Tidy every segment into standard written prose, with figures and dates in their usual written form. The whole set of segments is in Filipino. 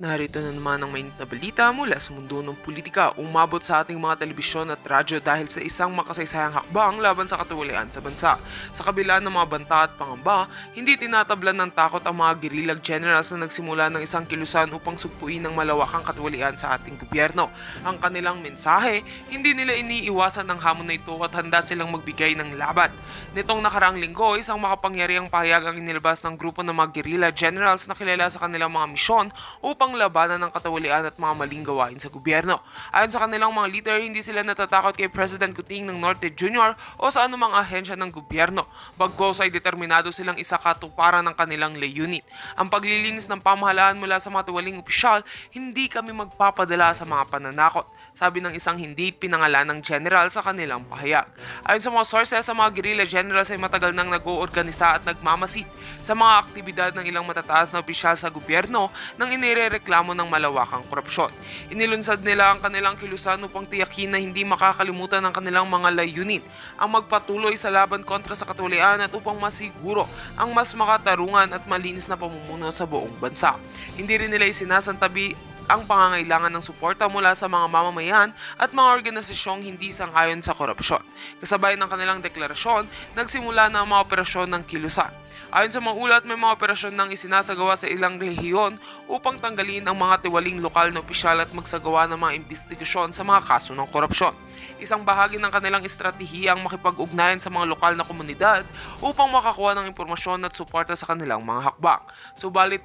Narito na naman ang mainit na balita mula sa mundo ng politika. Umabot sa ating mga telebisyon at radyo dahil sa isang makasaysayang hakbang laban sa katiwalian sa bansa. Sa kabila ng mga banta at pangamba, hindi tinatablan ng takot ang mga guerrilla generals na nagsimula ng isang kilusan upang sugpuin ng malawakang katiwalian sa ating gobyerno. Ang kanilang mensahe, hindi nila iniiwasan ang hamon na ito at handa silang magbigay ng laban. Nitong nakaraang linggo, isang makapangyarihang pahayag ang inilabas ng grupo ng mga guerrilla generals na kilala sa kanilang mga misyon upang labanan ng katawalian at mga maling gawain sa gobyerno. Ayon sa kanilang mga leader, hindi sila natatakot kay President Kuting ng Norte Jr. o sa anumang ahensya ng gobyerno. Bagkus ay determinado silang isakatuparan ng kanilang layunin. Ang paglilinis ng pamahalaan mula sa mga tiwaling opisyal, hindi kami magpapadala sa mga pananakot, sabi ng isang hindi pinangalan ng general sa kanilang pahayag. Ayon sa mga sources, sa mga guerrilla generals ay matagal nang nag-oorganisa at nagmamasid sa mga aktibidad ng ilang matataas na opisyal sa gobyerno nang inirereklamo ng malawakang korupsyon. Inilunsad nila ang kanilang kilusan upang tiyakin na hindi makakalimutan ng kanilang mga layunin ang magpatuloy sa laban kontra sa katiwalian at upang masiguro ang mas makatarungan at malinis na pamumuno sa buong bansa. Hindi rin nila isinasantabi ang pangangailangan ng suporta mula sa mga mamamayan at mga organisasyong hindi sang-ayon sa korupsyon. Kasabay ng kanilang deklarasyon, nagsimula na ang mga operasyon ng kilusan. Ayon sa mga ulat, may mga operasyon nang isinasagawa sa ilang rehiyon upang tanggalin ang mga tiwaling lokal na opisyal at magsagawa ng mga investigasyon sa mga kaso ng korupsyon. Isang bahagi ng kanilang estratehiya ang makipag-ugnayan sa mga lokal na komunidad upang makakuha ng impormasyon at suporta sa kanilang mga hakbang. Subalit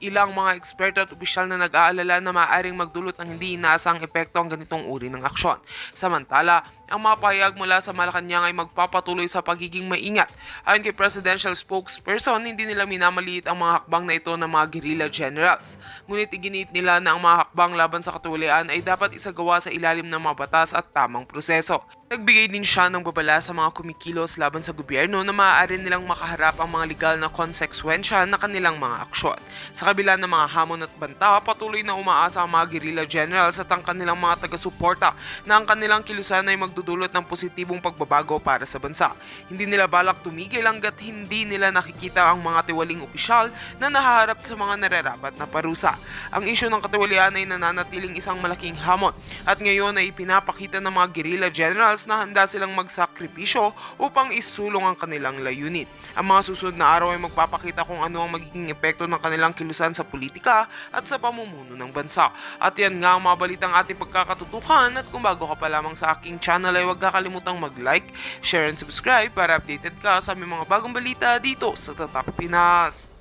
ilang mga eksperto at opisyal na nag-aalala na maaaring magdulot ng hindi inaasang epekto ang ganitong uri ng aksyon. Samantala, ang mga pahayag mula sa Malacanang ay magpapatuloy sa pagiging maingat. Ayon kay Presidential Spokesperson, hindi nila minamaliit ang mga hakbang na ito ng mga guerrilla generals. Ngunit iginiit nila na ang mga hakbang laban sa katiwalian ay dapat isagawa sa ilalim ng mga batas at tamang proseso. Nagbigay din siya ng babala sa mga kumikilos laban sa gobyerno na maaari nilang makaharap ang mga legal na konsekwensya na kanilang mga aksyon. Sa kabila ng mga hamon at banta, patuloy na umaasa ang mga guerrilla generals at ang kanilang mga taga-suporta na ang kanilang kilusan ay magdudulot ng positibong pagbabago para sa bansa. Hindi nila balak tumigil hanggat hindi nila nakikita ang mga tiwaling opisyal na nahaharap sa mga nararapat na parusa. Ang isyu ng katiwalian ay nananatiling isang malaking hamon at ngayon ay ipinapakita ng mga guerrilla generals na handa silang magsakripisyo upang isulong ang kanilang layunin. Ang mga susunod na araw ay magpapakita kung ano ang magiging epekto ng kanilang kilusan sa politika at sa pamumuno ng bansa. At yan nga ang mga balitang ating pagkakatutukan, at kung bago ka pa lamang sa aking channel ay huwag kakalimutang mag-like, share and subscribe para updated ka sa aming mga bagong balita dito sa Tatak Pinas.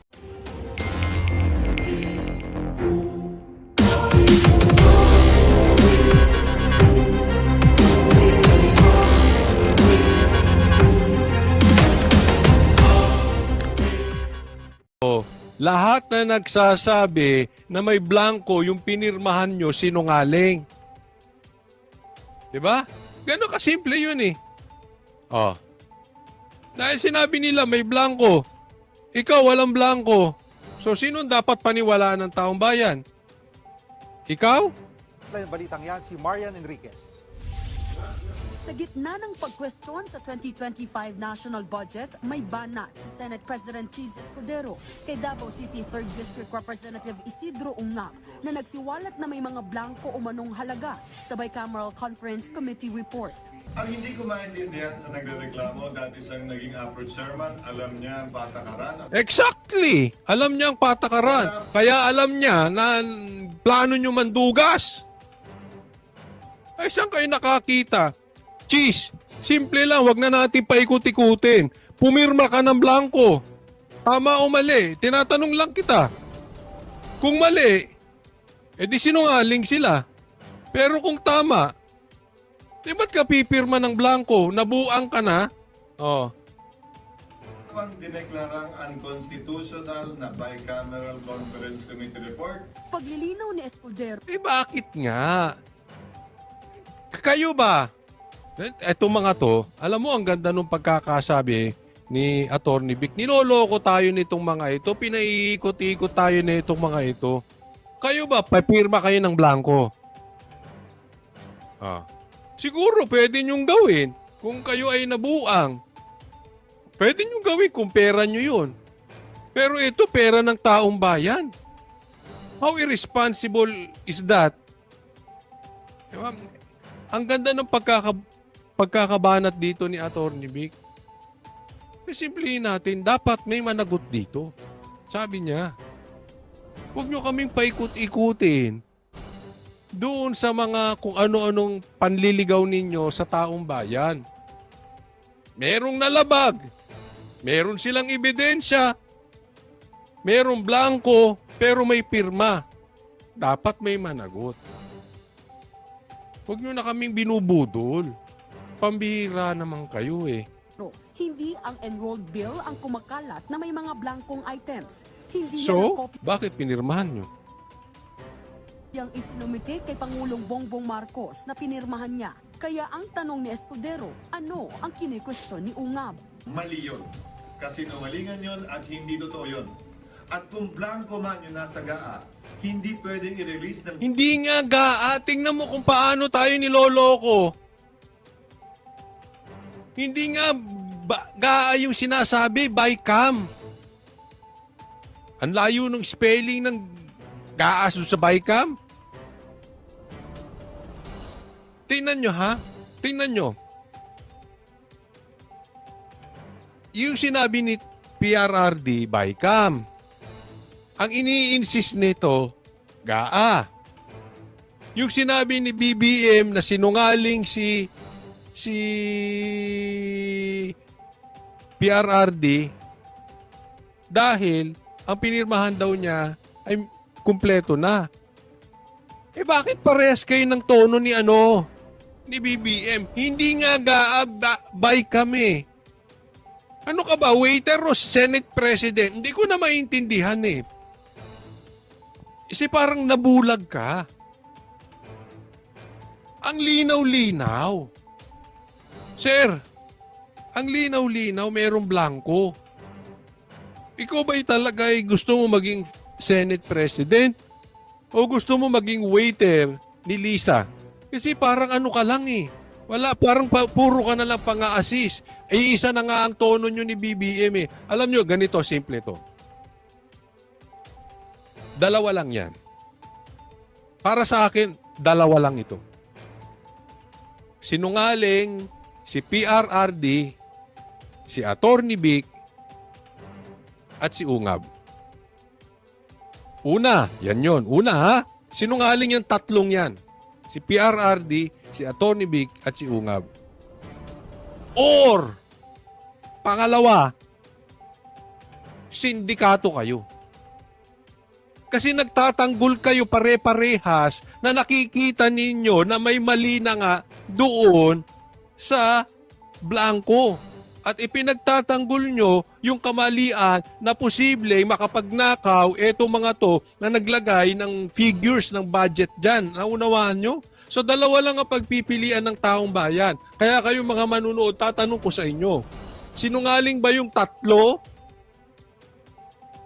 Lahat na nagsasabi na may blanco yung pinirmahan nyo, sinungaling. Diba? Gano'n kasimple yun eh. Oh. Dahil sinabi nila may blanco, ikaw walang blanco. So sino dapat paniwalaan ng taong bayan? Ikaw? Balitang yan, si Marian Enriquez. Sa gitna ng pagkwestiyon sa 2025 national budget, may banat si Senate President Cheese Escudero kay Davao City 3rd District Representative Isidro Ungab na nagsiwalat na may mga blanco o manong halaga sa Bicameral Conference Committee report. Ang hindi ko maintindihan sa nagrereklamo, dati siyang naging approach chairman, alam niya ang patakaran. Exactly! Alam niya ang patakaran. Kaya alam niya na plano nyo mandugas. Ay, saan kayo nakakita? Cheese, simple lang, wag na natin paikut-ikutin. Pumirma ka ng blanco. Tama o mali? Tinatanong lang kita. Kung mali, edi sinungaling sila. Pero kung tama, di ba't ka pipirma ng blanco? Nabuang ka na? Oh. Ang dineklarang unconstitutional na bicameral conference committee report. Paglilinaw ni Escudero, Eh bakit nga? Kayo ba? Eto mga to, alam mo ang ganda nung pagkakasabi ni Attorney Vic. Niloloko tayo nitong mga ito, pinaiikot-ikot tayo nitong mga ito. Kayo ba, papirma kayo ng blanco? Siguro pwede nyong gawin kung kayo ay nabuang. Pwede nyong gawin kung pera nyo yun. Pero ito pera ng taong bayan. How irresponsible is that? Diba? Ang ganda ng pagkakabanat dito ni Atty. Vic. Simplihin natin, dapat may managot dito. Sabi niya, huwag nyo kaming paikot-ikutin doon sa mga kung ano-anong panliligaw ninyo sa taong bayan. Merong nalabag. Meron silang ebidensya. Merong blanco, pero may pirma. Dapat may managot. Huwag nyo na kaming binubudol. Pambihira naman kayo eh. Hindi ang enrolled bill ang kumakalat na may mga blankong items. Hindi yan ang So, kopya bakit pinirmahan nyo? yang isinumite kay Pangulong Bongbong Marcos na pinirmahan niya. Kaya ang tanong ni Escudero, ano ang kini-question ni Ungab? Mali yun. Kasinungalingan yun at hindi totoo yun. At kung blanco man yung nasa GAA, hindi pwedeng i-release ng Hindi nga gaa. Tingnan mo kung paano tayo niloloko. Hindi nga gaa yung sinasabi, by cam. Ang layo ng spelling ng gaa sa by cam. Tingnan nyo ha. Tingnan nyo. Yung sinabi ni PRRD, by cam. Ang ini-insist nito, gaa. Yung sinabi ni BBM na sinungaling si PRRD dahil ang pinirmahan daw niya ay kumpleto na. Eh bakit parehas kayo ng tono ni BBM? Hindi nga by kami. Ano ka ba, waiter o Senate President? Hindi ko na maintindihan eh. Kasi parang nabulag ka. Ang linaw-linaw. Sir, ang linaw-linaw, merong blanco. Ikaw ba'y talaga gusto mo maging Senate President? O gusto mo maging waiter ni Lisa? Kasi parang ano ka lang eh. Wala, parang puro ka na lang pang-a-assist. Eh, isa na nga ang tono nyo ni BBM eh. Alam nyo, ganito, simple to. Dalawa lang yan. Para sa akin, dalawa lang ito. Sinungaling si PRRD, si Atty. Vic, at si Ungab. Una, yan yon. Una ha, sinungaling yung tatlong yan. Si PRRD, si Atty. Vic, at si Ungab. Or, pangalawa, sindikato kayo. Kasi nagtatanggol kayo pare-parehas na nakikita ninyo na may mali na nga doon sa blanco. At ipinagtatanggol nyo yung kamalian na posible makapagnakaw eto mga to na naglagay ng figures ng budget dyan. Naunawaan nyo? So dalawa lang ang pagpipilian ng taong bayan. Kaya kayo mga manunood, tatanong ko sa inyo, sinungaling ba yung tatlo?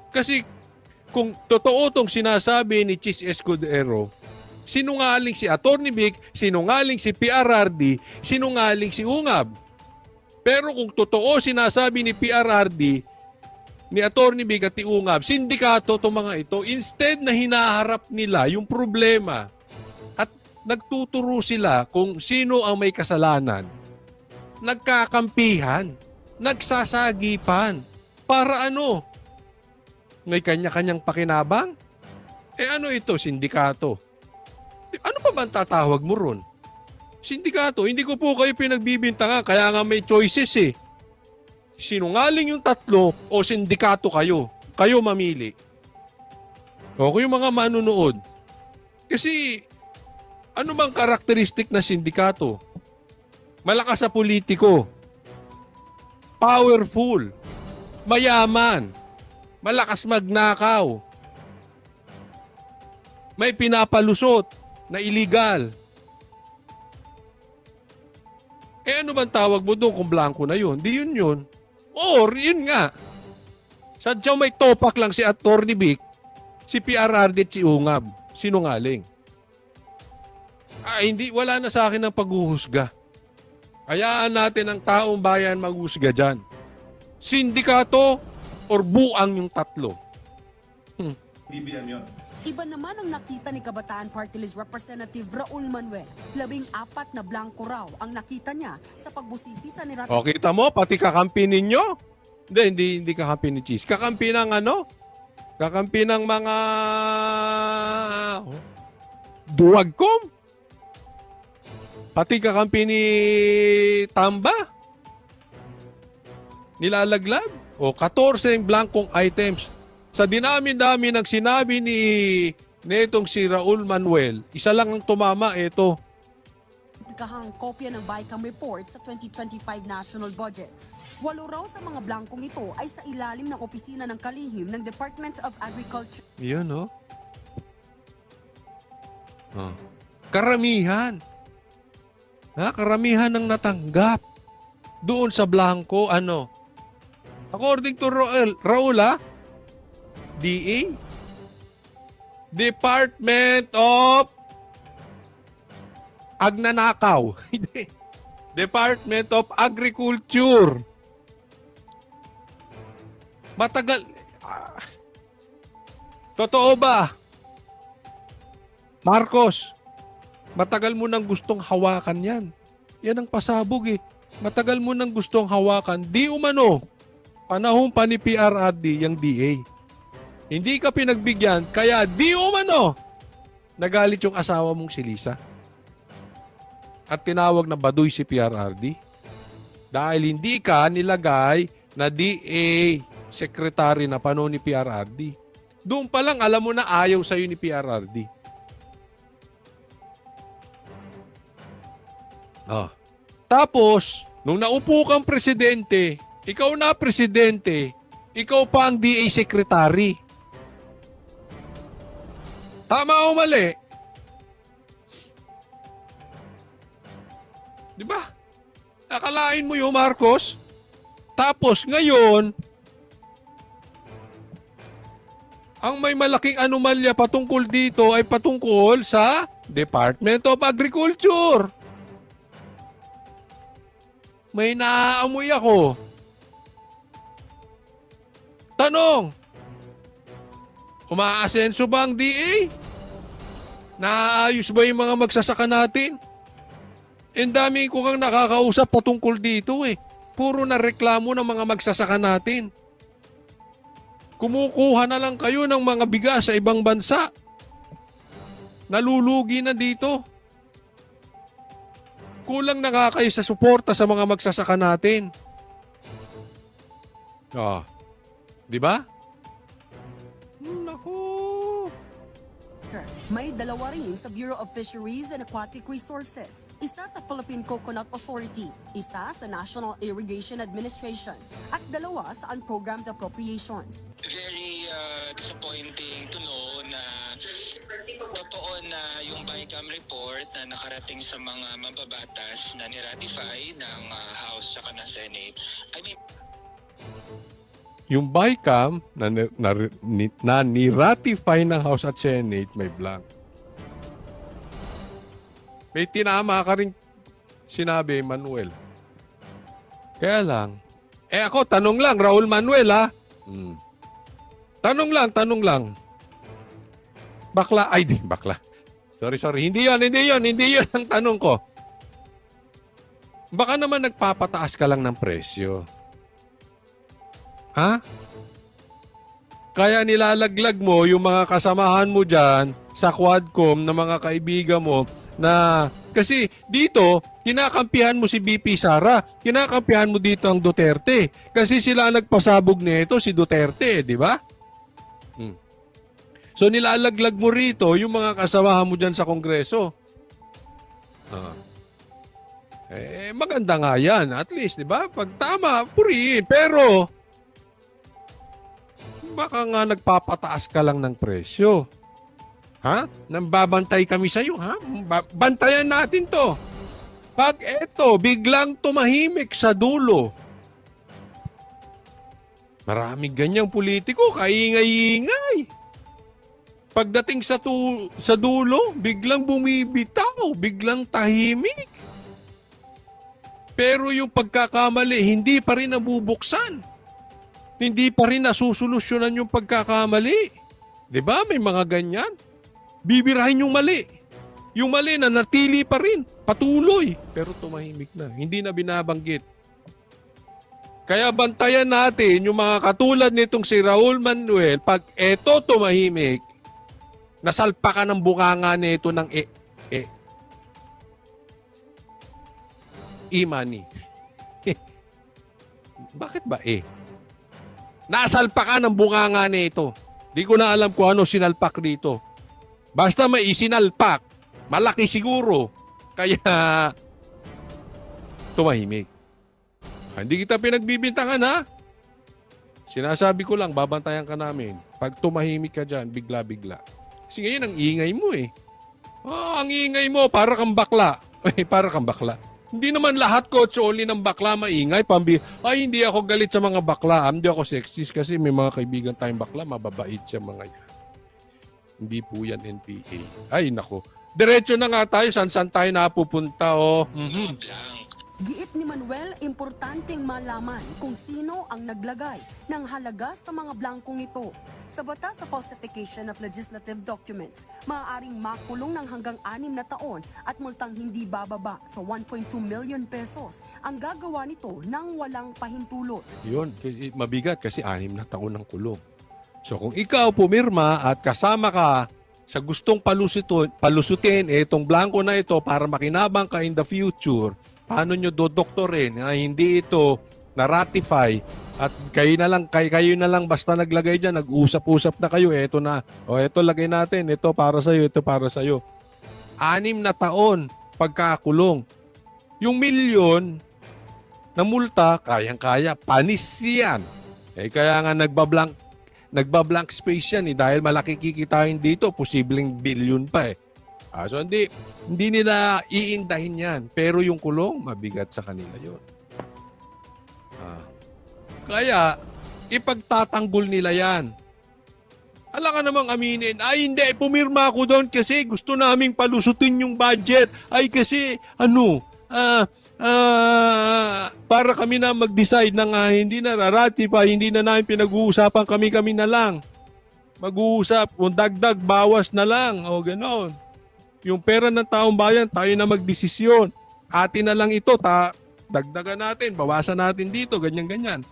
Kasi kung totoo tong sinasabi ni Chis Escudero, sinungaling si Atty. Vic, sinungaling si PRRD, sinungaling si Ungab. Pero kung totoo sinasabi ni PRRD, ni Atty. Vic at ni Ungab, sindikato itong mga ito, instead na hinaharap nila yung problema at nagtuturo sila kung sino ang may kasalanan, nagkakampihan, nagsasagipan. Para ano? May kanya-kanyang pakinabang? Eh ano ito, sindikato? Ano pa ba ang tatawag mo ron? Sindikato, hindi ko po kayo pinagbibintangan, kaya nga may choices eh. Sinungaling yung tatlo o sindikato kayo. Kayo mamili. O kung yung mga manunood. Kasi, ano bang karakteristik na sindikato? Malakas sa politiko. Powerful. Mayaman. Malakas magnakaw. May pinapalusot na illegal. Eh ano bang tawag mo doon kung blanco na yun? Di yun yun. Or yun nga. Sadyaw may topak lang si Atty. Vic, si PRRD at si Ungab. Sinungaling. Hindi, wala na sa akin ang paghuhusga. Hayaan natin ang taong bayan maghusga dyan. Sindikato or buang yung tatlo. BBM yun. Iba naman ang nakita ni Kabataan Party List Representative Raul Manuel. 14 na blanco raw ang nakita niya sa pagbusisi sa nirati. O, kita mo, pati kakampi ninyo. Hindi kakampi ni Cheese. Kakampi ng ano? Kakampi ng mga duwagkom. Pati kakampi ni Tamba. Nilalaglag. O, 14 blankong items. Sa dinami-dami ng sinabi ni netong si Raul Manuel, isa lang ang tumama, ito. Kahang kopya ng BICAM report sa 2025 national budget. 8 raw sa mga blankong ito ay sa ilalim ng opisina ng kalihim ng Department of Agriculture. Yun, no? Oh. Karamihan. Karamihan ng natanggap. Doon sa blanco, ano? According to Raul, DA? Department of Agnanakaw. Hindi. Department of Agriculture. Matagal. Totoo ba? Marcos, matagal mo nang gustong hawakan yan. Yan ang pasabog eh. Matagal mo nang gustong hawakan. Di umano. Panahon pa ni PRRD yung DA. Hindi ka pinagbigyan, kaya di umano nagalit yung asawa mong si Lisa. At tinawag na baduy si PRRD. Dahil hindi ka nilagay na DA secretary na panahon ni PRRD. Doon pa lang alam mo na ayaw sa'yo ni PRRD. Tapos, nung naupo kang presidente, ikaw na presidente, ikaw pa ang DA secretary. Tama o mali? Di ba? Akalain mo yung Marcos? Tapos ngayon, ang may malaking anomalya patungkol dito ay patungkol sa Department of Agriculture. May naaamoy ako. Tanong, umaasenso ba ang DA? Naayos ba yung mga magsasaka natin? Ang dami ko kang nakakausap patungkol dito eh. Puro na reklamo ng mga magsasaka natin. Kumukuha na lang kayo ng mga bigas sa ibang bansa. Nalulugi na dito. Kulang na nga kayo sa suporta sa mga magsasaka natin. Di ba? Naku. May 2 rin sa Bureau of Fisheries and Aquatic Resources. Isa sa Philippine Coconut Authority, isa sa National Irrigation Administration, at 2 sa Unprogrammed Appropriations. Very disappointing to know na totoo na yung BICAM report na nakarating sa mga mababatas na niratify ng House at ng Senate. I mean, Yung BICAM na ni-ratify ng House at Senate may blank. May tinama ka rin sinabi, Manuel. Kaya lang, ako, tanong lang, Raul Manuel ha. Tanong lang. Bakla, ay di, bakla. Sorry. Hindi yun ang tanong ko. Baka naman nagpapataas ka lang ng presyo. Ha? Kaya nilalaglag mo yung mga kasamahan mo dyan sa Quadcom na mga kaibigan mo na kasi dito, kinakampihan mo si BP Sara, kinakampihan mo dito ang Duterte. Kasi sila nagpasabog nito, si Duterte, di ba? So nilalaglag mo rito yung mga kasamahan mo dyan sa Kongreso. Maganda nga yan, at least, di ba? Pag tama, purihin. Pero, baka nga nagpapataas ka lang ng presyo. Ha? Nang babantay kami sa'yo, ha? Bantayan natin to. Pag eto, biglang tumahimik sa dulo. Maraming ganyang politiko, kaingay-ingay. Pagdating sa dulo, biglang bumibitaw, biglang tahimik. Pero yung pagkakamali, hindi pa rin nabubuksan. Hindi pa rin nasusolusyonan yung pagkakamali. 'Di ba? May mga ganyan. Bibirahin yung mali. Yung mali na natili pa rin. Patuloy. Pero tumahimik na. Hindi na binabanggit. Kaya bantayan natin yung mga katulad nitong si Raul Manuel. Pag eto tumahimik, nasalpakan ng bunganga nito ng e-money. Bakit ba nasalpakan ng bunganga nito. Di ko na alam kung ano sinalpak dito. Basta may isinalpak. Malaki siguro. Kaya tumahimik. Hindi kita pinagbibintangan, ha? Sinasabi ko lang, babantayan ka namin. Pag tumahimik ka dyan, bigla-bigla. Kasi ngayon, ang ingay mo ang ingay mo, para kang bakla. Para kang bakla. Hindi naman lahat coach only ng bakla maingay. Hindi ako galit sa mga bakla. Hindi ako sexist kasi may mga kaibigan tayong bakla, mababait siya mga yan. Hindi po yan NPA. Ay, nako. Diretso na nga tayo. San tayo napupunta, Blank. Giit ni Manuel, importanteng malaman kung sino ang naglagay ng halaga sa mga blankong ito. Sa batas sa falsification of legislative documents, maaaring makulong ng hanggang 6 na taon at multang hindi bababa sa 1.2 million pesos ang gagawa nito ng walang pahintulot. Yun, mabigat kasi 6 na taon ng kulong. So kung ikaw pumirma at kasama ka sa gustong palusutin itong blanco na ito para makinabang ka in the future, paano nyo dodoktorin na hindi ito na-ratify at kayo na lang basta naglagay dyan, nag-usap-usap na kayo, eto na, eto lagay natin, ito para sa'yo, ito para sa'yo. 6 na taon pagkakulong. Yung milyon na multa, kayang-kaya, panis yan. Kaya nga nagbablank space yan dahil malaki kikitain dito, posibleng billion pa so hindi nila iindahin yan. Pero yung kulong, mabigat sa kanila yun. Kaya, ipagtatanggol nila yan. Alam ka namang aminin, hindi, pumirma ako doon kasi gusto naming palusutin yung budget. Kasi, para kami na mag-decide na nga hindi na ratify, hindi na namin pinag-uusapan, kami na lang. Mag-uusap, kung dagdag, bawas na lang, ganon. Yung pera ng taong bayan, tayo na magdesisyon. Atin na lang ito, dagdagan natin, bawasan natin dito, ganyan-ganyan.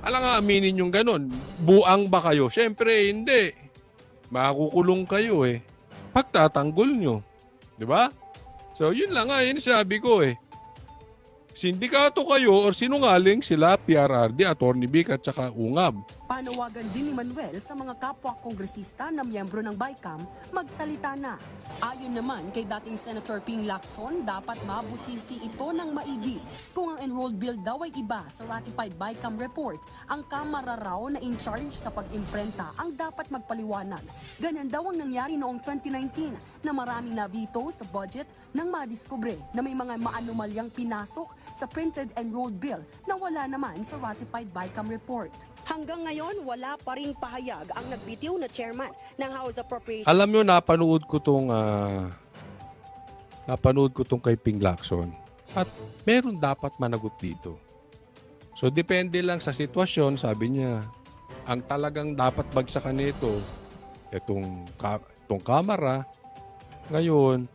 Alam nga, aminin yung ganon. Buang ba kayo? Siyempre, hindi. Makukulong kayo Pagtatanggol nyo. Di ba? So, yun lang yun sabi ko Sindikato kayo or sinungaling sila, PRRD, Atty. Vic at saka UNGAB. Panawagan din ni Manuel sa mga kapwa kongresista na miyembro ng BICAM magsalita na. Ayon naman kay dating Senator Ping Lacson, dapat mabusisi ito ng maigi. Kung ang enrolled bill daw ay iba sa ratified BICAM report, ang Kamara raw na in charge sa pag-imprenta ang dapat magpaliwanag. Ganyan daw ang nangyari noong 2019 na maraming nabito sa budget nang madiskubre na may mga maanomalyang pinasok sa printed enrolled bill na wala naman sa ratified BICAM report. Hanggang ngayon, wala pa ring pahayag ang nagbitiw na chairman ng House Appropriations. Alam nyo, napanood ko tong kay Ping Lacson. At meron dapat managot dito. So, depende lang sa sitwasyon, sabi niya, ang talagang dapat bagsakan nito, itong Kamara, ngayon,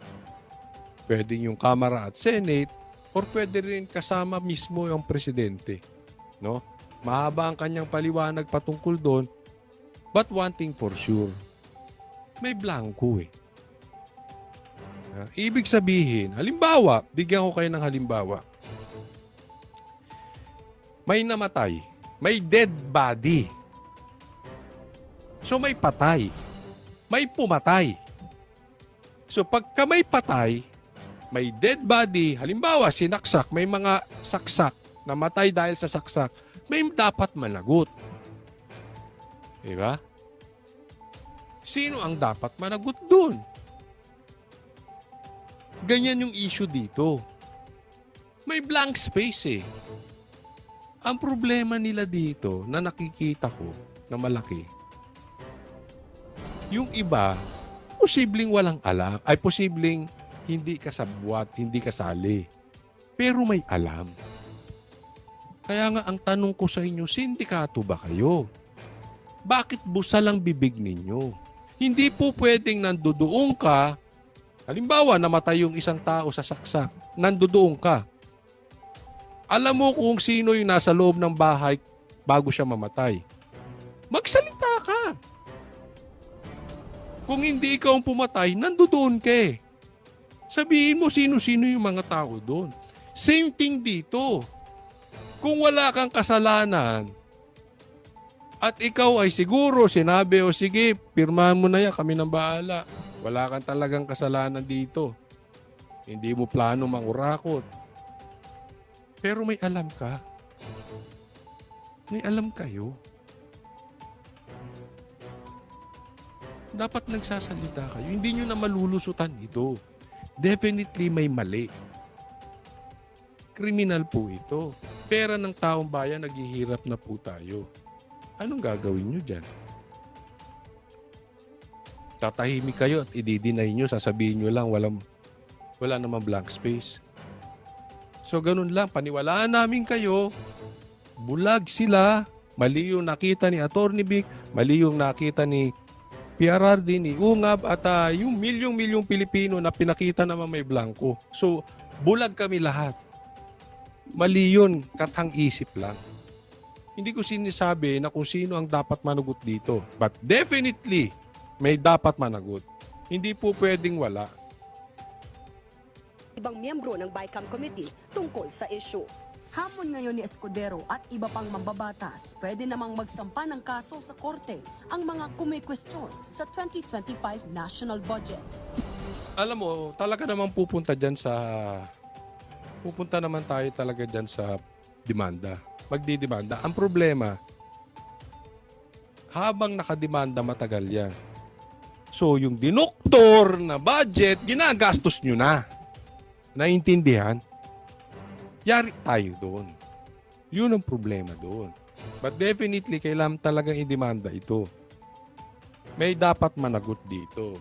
pwedeng yung Kamara at Senate, or pwede rin kasama mismo yung presidente. No? Mahaba ang kanyang paliwanag patungkol doon. But one thing for sure, may blanco Ibig sabihin, halimbawa, bigyan ko kayo ng halimbawa. May namatay. May dead body. So may patay. May pumatay. So pagka may patay, may dead body, halimbawa sinaksak, may mga saksak, namatay dahil sa saksak, may dapat managot. Diba? Sino ang dapat managot dun? Ganyan yung issue dito. May blank space Ang problema nila dito na nakikita ko na malaki, yung iba, posibleng walang alam, ay posibleng hindi kasabwat, hindi kasali. Pero may alam. Kaya nga ang tanong ko sa inyo, sindikato ba kayo? Bakit busal ang bibig ninyo? Hindi po pwedeng nandudoon ka. Halimbawa, namatay yung isang tao sa saksak. Nandudoon ka. Alam mo kung sino yung nasa loob ng bahay bago siya mamatay. Magsalita ka. Kung hindi ikaw ang pumatay, nandudoon ka eh. Sabihin mo sino-sino yung mga tao doon. Same thing dito. Kung wala kang kasalanan at ikaw ay siguro sinabi o sige, pirmahan mo na yan, kami nang bahala. Wala kang talagang kasalanan dito. Hindi mo plano mangurakot. Pero may alam ka. May alam kayo. Dapat nagsasalita kayo. Hindi nyo na malulusutan ito. Definitely may mali. Kriminal po ito. Pera ng taong bayan, naghihirap na po tayo. Anong gagawin nyo dyan? Tatahimik kayo at i-deny nyo, sasabihin nyo lang wala namang blank space. So ganun lang, paniwalaan namin kayo, bulag sila, mali yung nakita ni Atty. Vic, mali yung nakita ni PRRD, ni Ungab, at yung milyong-milyong Pilipino na pinakita naman may blanco. So, bulag kami lahat. Mali yun, katang isip lang. Hindi ko sinasabi na kung sino ang dapat managot dito. But definitely, may dapat managot. Hindi po pwedeng wala. Ibang miyembro ng BICAM Committee tungkol sa issue. Hamon ngayon ni Escudero at iba pang mambabatas, pwede namang magsampa ng kaso sa korte ang mga kumikwestiyon sa 2025 national budget. Alam mo, talaga naman pupunta naman tayo talaga dyan sa demanda. Magdidemanda. Ang problema, habang nakademanda, matagal yan. So, yung dinoktor na budget, ginagastos nyo na. Naintindihan? Yari tayo doon. Yun ang problema doon. But definitely, kailangan talagang i-demanda ito. May dapat managot dito.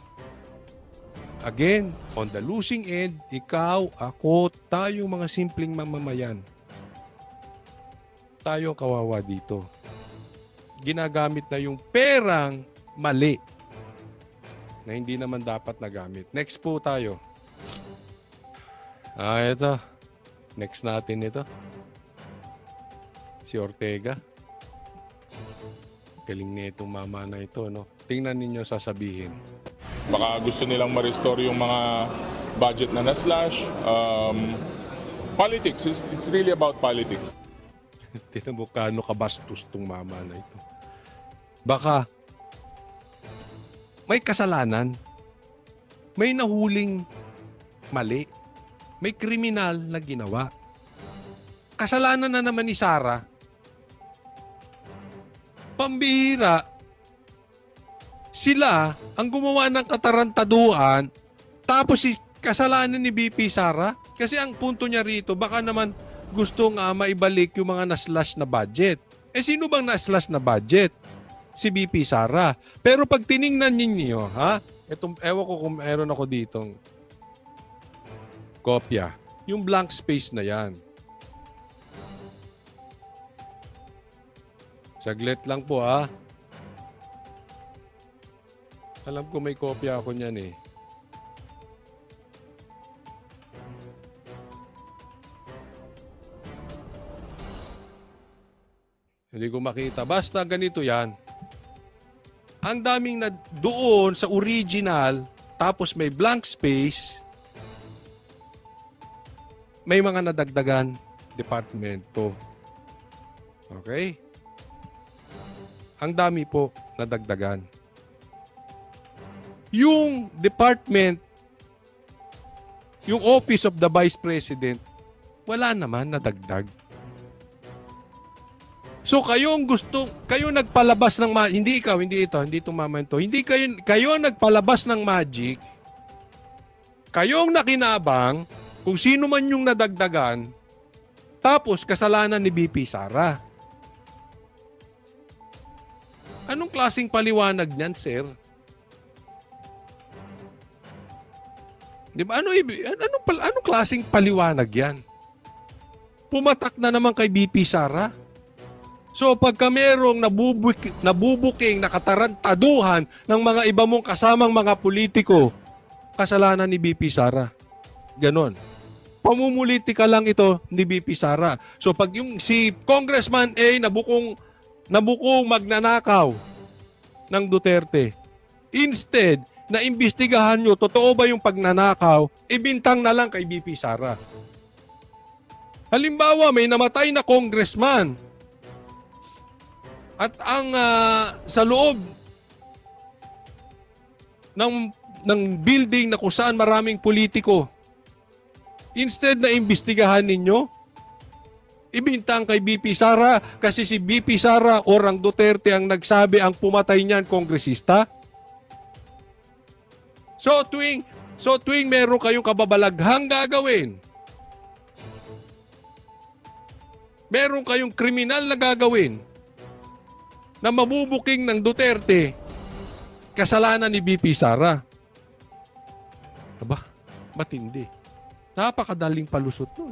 Again, on the losing end, ikaw, ako, tayong mga simpleng mamamayan. Tayo ang kawawa dito. Ginagamit na yung perang mali na hindi naman dapat nagamit. Next po tayo. Ito. Next natin ito. Si Ortega. Galing na itong mama na ito, no? Tingnan ninyo sasabihin. Baka gusto nilang ma-restore yung mga budget na na-slash. Politics, it's really about politics. Tingnan mo kano kabastos tong mama na ito. Baka may kasalanan. May nahuling mali. May kriminal na ginawa. Kasalanan na naman ni Sara. Pambihira. Sila ang gumawa ng katarantaduan, tapos si kasalanan ni BP Sara. Kasi ang punto niya rito, baka naman gustong maibalik yung mga naslash na budget. Eh sino bang naslash na budget? Si BP Sara. Pero pag tiningnan ninyo, ewan ko kung meron ako ditong kopya. Yung blank space na yan. Saglit lang po Alam ko may kopya ako niyan eh. Hindi ko makita. Basta ganito yan. Ang daming na doon sa original, tapos may blank space, may mga nadagdagan departamento. Okay? Ang dami po nadagdagan. Yung department, yung Office of the Vice President, wala naman nadagdag. So kayo nagpalabas ng hindi itong mama ito. Hindi kayo nagpalabas ng magic. Kayong nakinabang kung sino man yung nadagdagan, tapos kasalanan ni BP Sara. Anong klaseng paliwanag niyan, sir? Di ba? Anong klaseng paliwanag yan? Pumatak na naman kay BP Sara. So pagka merong nabubuking nakatarantaduhan ng mga iba mong kasamang mga politiko, kasalanan ni BP Sara. Ganon. Pamumulitika lang ito ni BP Sara. So pag yung si Congressman A nabukong magnanakaw ng Duterte, instead na imbestigahan nyo, totoo ba yung pagnanakaw, ibintang na lang kay BP Sara. Halimbawa, may namatay na congressman at ang sa loob ng building na kung saan maraming politiko, instead na imbestigahan ninyo, ibintang kay BP Sara kasi si BP Sara Orang Duterte ang nagsabi ang pumatay niyan kongresista. So tuwing meron kayong kababalaghang gagawin, meron kayong kriminal na gagawin na mabubuking ng Duterte, kasalanan ni BP Sara. Aba, matindi. Napakadaling palusot nun.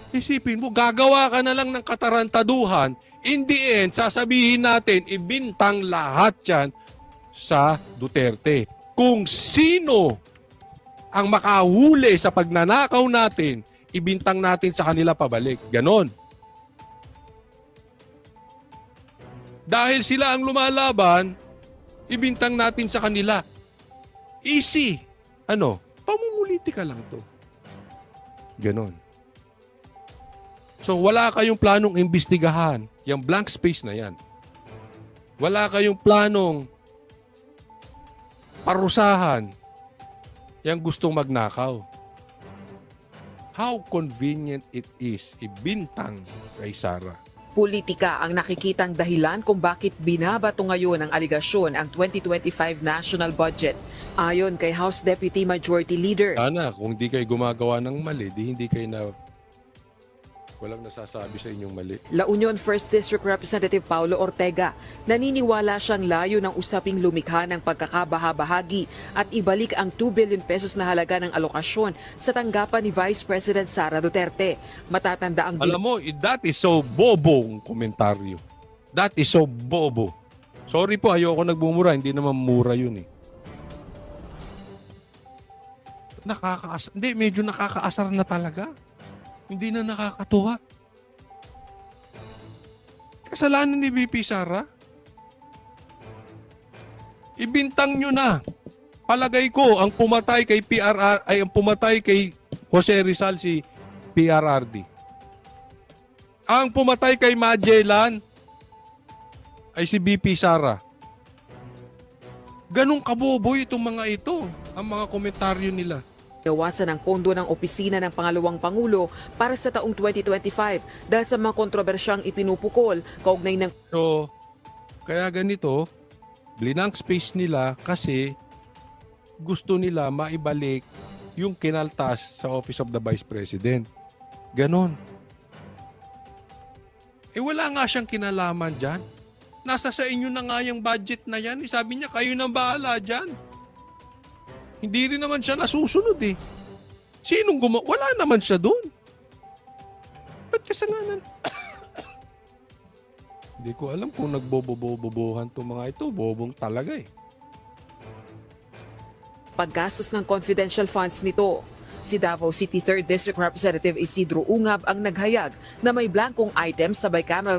Isipin mo, gagawa ka na lang ng katarantaduhan, in the end, sasabihin natin, ibintang lahat yan sa Duterte. Kung sino ang makahuli sa pagnanakaw natin, ibintang natin sa kanila pabalik. Ganon. Dahil sila ang lumalaban, ibintang natin sa kanila. Easy. Pamumulitika lang to. Ganon. So wala kayong planong imbestigahan yung blank space na yan. Wala kayong planong parusahan yung gustong magnakaw. How convenient it is ibintang kay Sara. Politika ang nakikitang dahilan kung bakit binabato ngayon ng aligasyon ang 2025 national budget. Ayon kay House Deputy Majority Leader, Sana kung di kayo gumagawa ng mali, hindi kayo walang nasasabi sa inyong mali. La Union 1st District Representative Paulo Ortega, naniniwala siyang layo ng usaping lumikha ng pagkakabahabahagi at ibalik ang 2 billion pesos na halaga ng alokasyon sa tanggapan ni Vice President Sara Duterte. Matatanda ang Alam mo, that is so bobong komentaryo. That is so bobo. Sorry po, ayoko nagbumura. Hindi naman mura yun eh. Medyo nakakaasar na talaga. Hindi na nakakatuwa. Kasalanan ni BP Sara. Ibintang nyo na. Palagay ko, ang pumatay kay ang pumatay kay Jose Rizal si PRRD. Ang pumatay kay Magellan ay si BP Sara. Ganong kaboboy itong mga ito, ang mga komentaryo nila. Nawasan ang pondo ng opisina ng Pangalawang Pangulo para sa taong 2025 dahil sa mga kontrobersyang ipinupukol kaugnay ng... So, kaya ganito, blinang space nila kasi gusto nila maibalik yung kinaltas sa Office of the Vice President. Ganon. Wala nga siyang kinalaman dyan. Nasa sa inyo na nga yung budget na yan. Sabi niya, kayo nang bahala dyan. Hindi rin naman siya nasusunod eh. Sinong wala naman siya doon. Ba't kasalanan? Hindi ko alam kung nagbobobobobohan itong mga ito. Bobong talaga eh. Paggastos ng confidential funds nito. Si Davao City 3rd District Representative Isidro Ungab ang naghayag na may blankong items sa bicameral